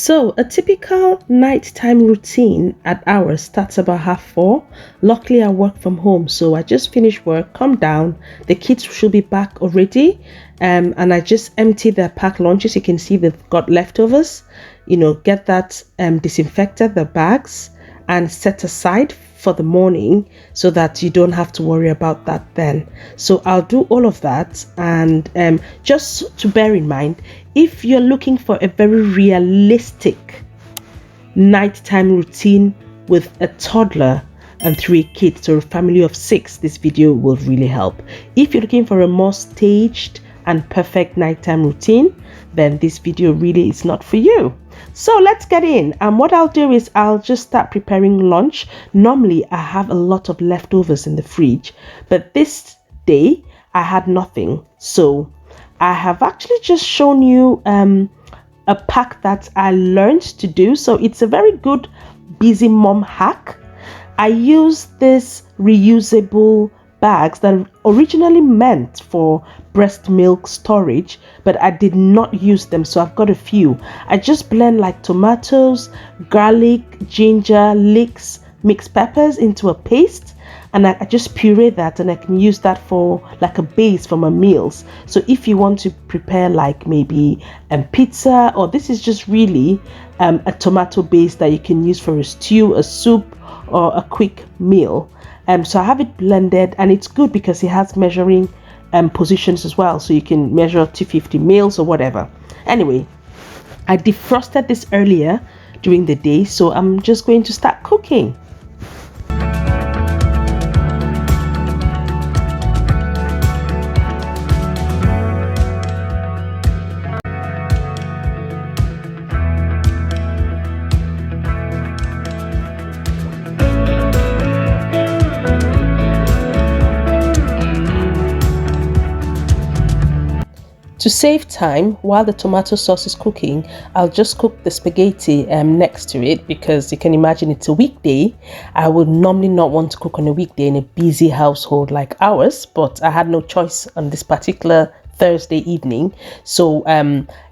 So, a typical nighttime routine at ours starts about 4:30. Luckily, I work from home, so I just finish work, come down. The kids should be back already, and I just empty their packed lunches. You can see they've got leftovers. Get that disinfected, the bags, and set aside for the morning so that you don't have to worry about that then. So I'll do all of that, and just to bear in mind, if you're looking for a very realistic nighttime routine with a toddler and 3 kids, or a family of 6, this video will really help. If you're looking for a more staged and perfect nighttime routine, then this video really is not for you. So let's get in. And what I'll do is I'll just start preparing lunch. Normally I have a lot of leftovers in the fridge, but this day I had nothing. So I have actually just shown you a pack that I learned to do. So it's a very good busy mom hack. I use this reusable bags that are originally meant for breast milk storage, but I did not use them, so I've got a few. I just blend like tomatoes, garlic, ginger, leeks, mixed peppers into a paste, and I just puree that, and I can use that for like a base for my meals. So if you want to prepare like maybe pizza, or this is just really a tomato base that you can use for a stew, a soup, or a quick meal. So I have it blended, and it's good because it has measuring positions as well, so you can measure 250 mils or whatever. Anyway, I defrosted this earlier during the day, so I'm just going to start cooking. To save time, while the tomato sauce is cooking, I'll just cook the spaghetti next to it, because you can imagine it's a weekday. I would normally not want to cook on a weekday in a busy household like ours, but I had no choice on this particular Thursday evening. So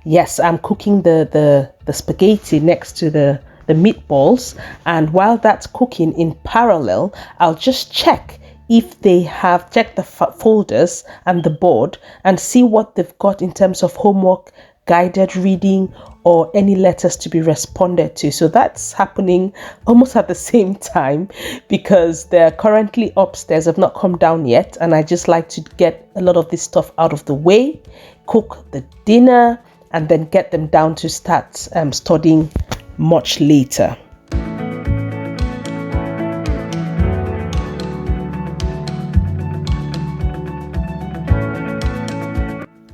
yes, I'm cooking the spaghetti next to the meatballs, and while that's cooking in parallel, I'll just check if they have checked the folders and the board and see what they've got in terms of homework, guided reading, or any letters to be responded to. So that's happening almost at the same time, because they're currently upstairs, have not come down yet, and I just like to get a lot of this stuff out of the way, cook the dinner, and then get them down to start studying much later.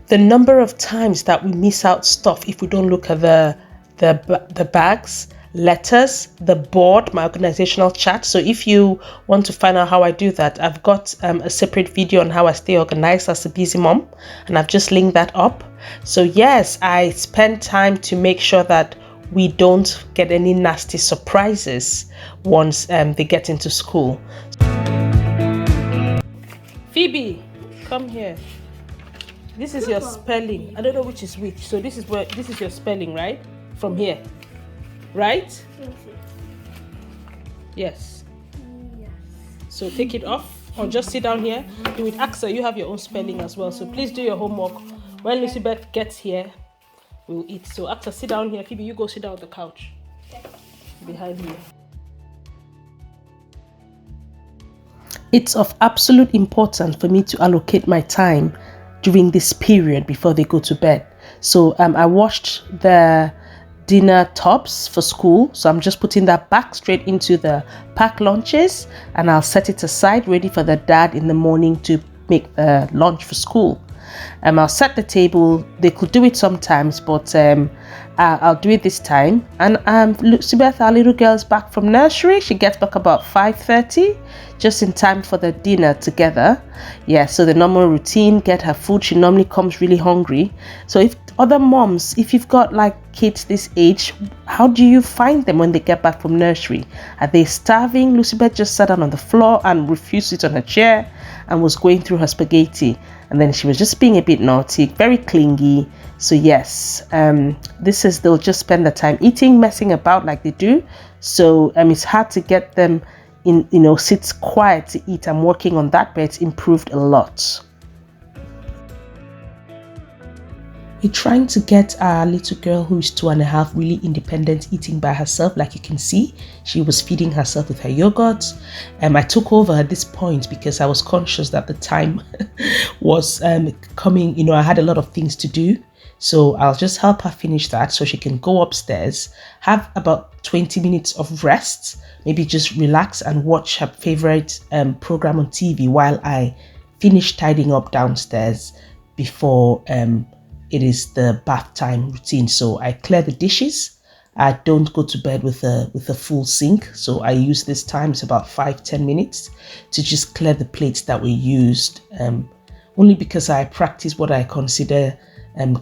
The number of times that we miss out stuff if we don't look at the bags, letters, the board, my organizational chart. So if you want to find out how I do that, I've got a separate video on how I stay organized as a busy mom, and I've just linked that up. So yes, I spend time to make sure that we don't get any nasty surprises once they get into school. Phoebe, come here. This is your spelling. I don't know which is which. So this is your spelling, right? From here. Right? Yes. Yes. So take it off, or just sit down here. Do it. Axel, you have your own spelling as well. So please do your homework. When Lucibeth gets here, we'll eat. So Axel, sit down here. Phoebe, you go sit down on the couch. Behind me. It's of absolute importance for me to allocate my time during this period before they go to bed. So I washed the dinner tops for school, so I'm just putting that back straight into the packed lunches, and I'll set it aside ready for the dad in the morning to make the lunch for school. I'll set the table. They could do it sometimes, but I'll do it this time. And Lucibeth, our little girl, is back from nursery. She gets back about 5:30, just in time for the dinner together. Yeah, so the normal routine, get her food. She normally comes really hungry. So if other moms, if you've got like kids this age, how do you find them when they get back from nursery? Are they starving? Lucibeth just sat down on the floor and refused to sit on her chair and was going through her spaghetti. and then she was just being a bit naughty, very clingy. So yes, they'll just spend the time eating, messing about like they do. So it's hard to get them in, sit quiet to eat. I'm working on that, but it's improved a lot. We're trying to get our little girl, who is 2.5, really independent, eating by herself. Like you can see, she was feeding herself with her yogurt. I took over at this point because I was conscious that the time was coming. I had a lot of things to do. So I'll just help her finish that so she can go upstairs, have about 20 minutes of rest, maybe just relax and watch her favorite program on TV while I finish tidying up downstairs before it is the bath time routine. So I clear the dishes. I don't go to bed with a full sink. So I use this time, it's about 5-10 minutes, to just clear the plates that were used. Only because I practice what I consider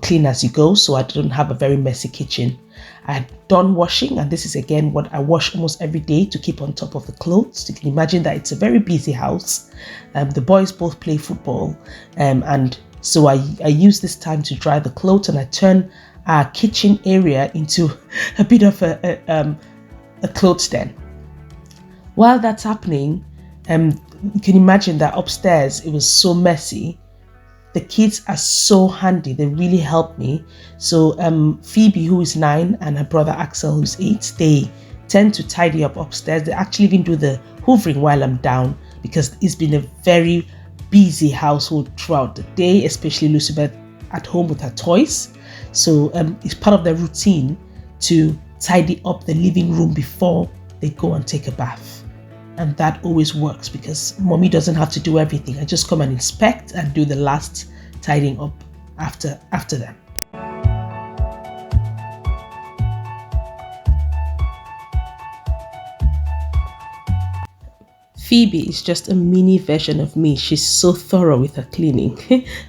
clean as you go, so I don't have a very messy kitchen. I'm done washing, and this is again what I wash almost every day to keep on top of the clothes. You can imagine that it's a very busy house. The boys both play football, and so I use this time to dry the clothes, and I turn our kitchen area into a bit of a clothes den. While that's happening, you can imagine that upstairs it was so messy. The kids are so handy. They really help me. So Phoebe, who is 9, and her brother Axel, who's 8, they tend to tidy up upstairs. They actually even do the hoovering while I'm down, because it's been a very busy household throughout the day, especially Lucibeth at home with her toys. So it's part of their routine to tidy up the living room before they go and take a bath. And that always works because mommy doesn't have to do everything. I just come and inspect and do the last tidying up after them. Phoebe is just a mini version of me. She's so thorough with her cleaning.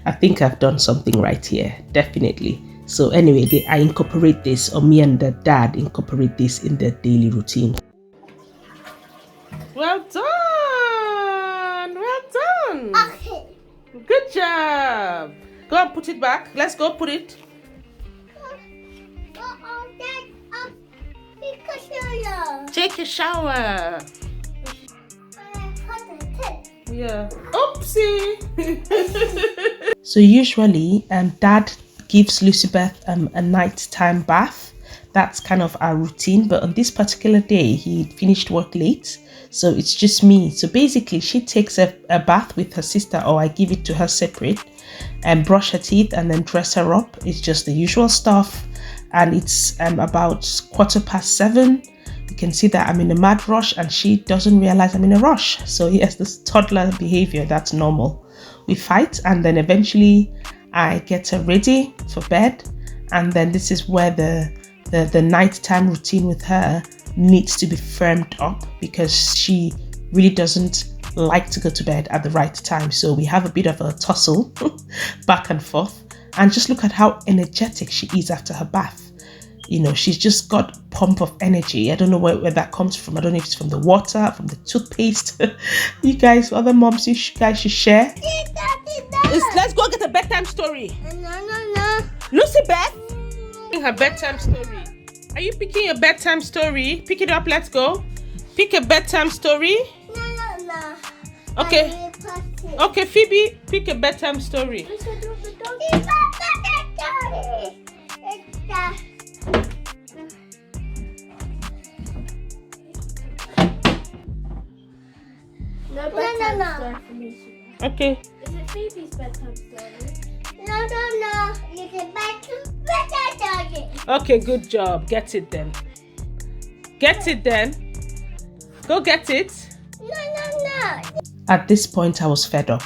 I think I've done something right here, definitely. So anyway, I incorporate this, or me and the dad incorporate this in their daily routine. Well done! Well done! Okay. Good job! Go and put it back. Let's go put it. Take a shower. Yeah. Oopsie! So usually, Dad gives Lucibeth a nighttime bath. That's kind of our routine, but on this particular day, he finished work late, so it's just me. So basically, she takes a bath with her sister, or I give it to her separate, and brush her teeth and then dress her up. It's just the usual stuff, and it's about 7:15. You can see that I'm in a mad rush, and she doesn't realize I'm in a rush. So yes, this toddler behavior, that's normal. We fight, and then eventually I get her ready for bed, and then this is where the nighttime routine with her needs to be firmed up, because she really doesn't like to go to bed at the right time. So we have a bit of a tussle back and forth, and just look at how energetic she is after her bath. She's just got pump of energy. I don't know where that comes from. I don't know if it's from the water, from the toothpaste. You guys, other moms, you guys should share. Let's go get a bedtime story. No. Lucibeth, her bedtime story. Are you picking a bedtime story? Pick it up, let's go. Pick a bedtime story. No. Okay. Okay, Phoebe, pick a bedtime story. No. Okay. Is it Phoebe's bedtime story? No. It's a bedtime story. Okay, good job. Get it then. Go get it. No. At this point, I was fed up.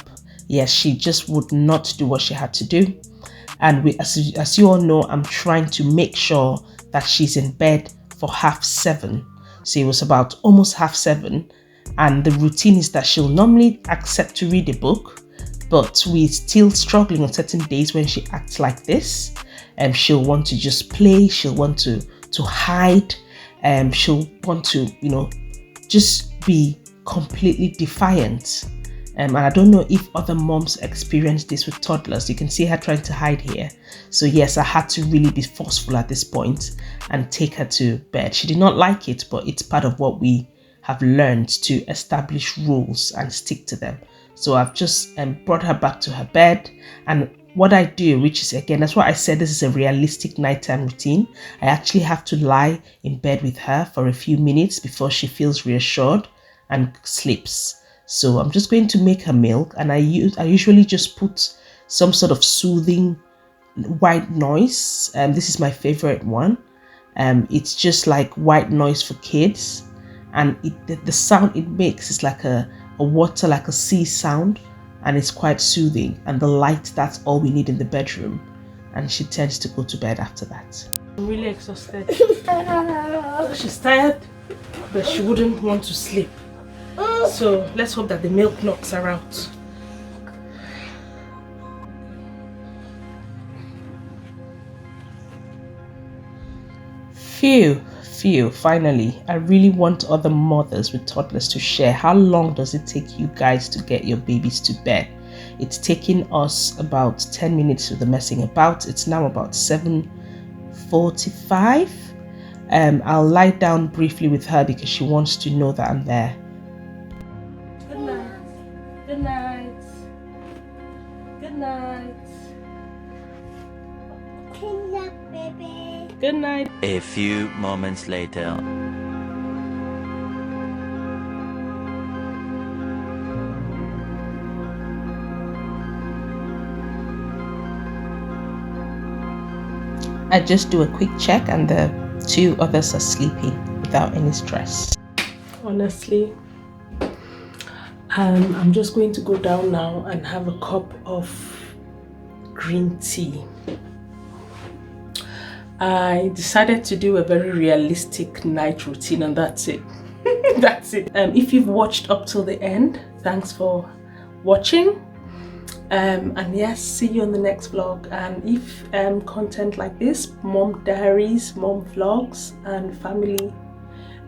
Yes, she just would not do what she had to do. And as you all know, I'm trying to make sure that she's in bed for 7:30. So it was about almost 7:30. And the routine is that she'll normally accept to read a book, but we're still struggling on certain days when she acts like this. She'll want to just play. She'll want to hide. She'll want to, just be completely defiant. And I don't know if other moms experience this with toddlers. You can see her trying to hide here. So yes, I had to really be forceful at this point and take her to bed. She did not like it, but it's part of what we have learned, to establish rules and stick to them. So I've just brought her back to her bed, and what I do, which is, again, that's why I said this is a realistic nighttime routine. I actually have to lie in bed with her for a few minutes before she feels reassured and sleeps. So I'm just going to make her milk, and I usually just put some sort of soothing white noise. This is my favorite one. It's just like white noise for kids, and the sound it makes is like a water, like a sea sound, and it's quite soothing. And the light, that's all we need in the bedroom, and she tends to go to bed after that. I'm really exhausted. She's tired, but she wouldn't want to sleep. So let's hope that the milk knocks her out. Phew, finally. I really want other mothers with toddlers to share. How long does it take you guys to get your babies to bed? It's taking us about 10 minutes with the messing about. It's now about 7:45. I'll lie down briefly with her because she wants to know that I'm there. Good night. Good night. Good night. Good night, baby. Good night. A few moments later. I just do a quick check, and the two others are sleeping without any stress. Honestly, I'm just going to go down now and have a cup of green tea. I decided to do a very realistic night routine, and that's it. That's it. If you've watched up till the end, thanks for watching. And yes, see you on the next vlog. And if content like this, mom diaries, mom vlogs, and family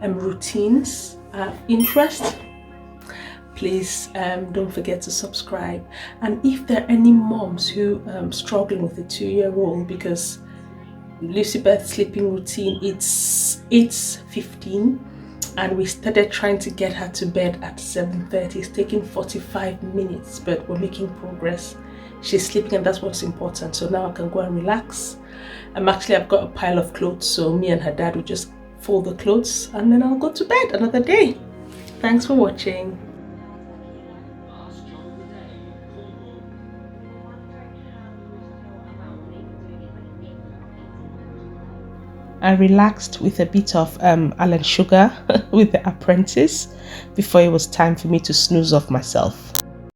routines have interest, please don't forget to subscribe. And if there are any moms who struggling with a 2-year-old, because Lucibeth's sleeping routine, it's 8:15, and we started trying to get her to bed at 7:30. It's taking 45 minutes, but we're making progress. She's sleeping, and that's what's important. So now I can go and relax. I've got a pile of clothes, so me and her dad will just fold the clothes, and then I'll go to bed another day. Thanks for watching. I relaxed with a bit of Alan Sugar with The Apprentice before it was time for me to snooze off myself.